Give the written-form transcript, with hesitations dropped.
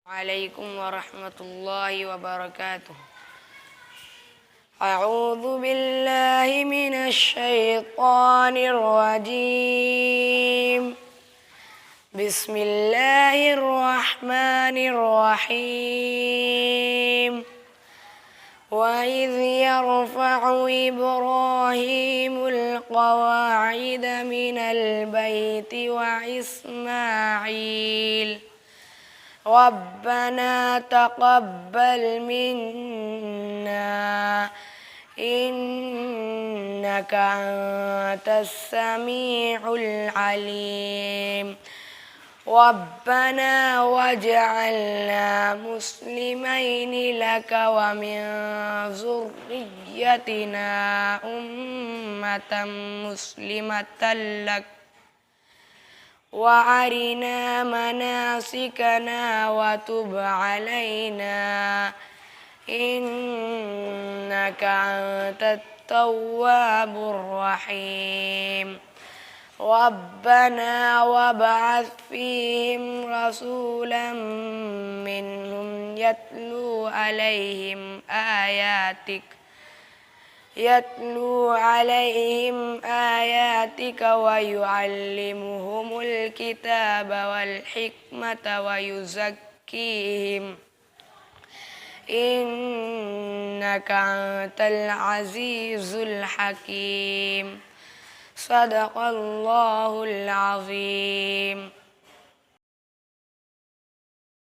عليكم ورحمة الله وبركاته. أعوذ بالله من الشيطان الرجيم. بسم الله الرحمن الرحيم. وإذ يرفع إبراهيم القواعد من البيت وإسماعيل ربنا تقبل منا إنك أنت السميع العليم ربنا واجعلنا مسلمين لك ومن ذريتنا أمة مسلمة لك وأرنا مناسكنا وتب علينا إنك أنت التواب الرحيم ربنا وابعث فيهم رسولا منهم يتلو عليهم آياتك ويعلمهم الكتاب والحكمة ويزكيهم إنك أنت العزيز الحكيم. صدق الله العظيم.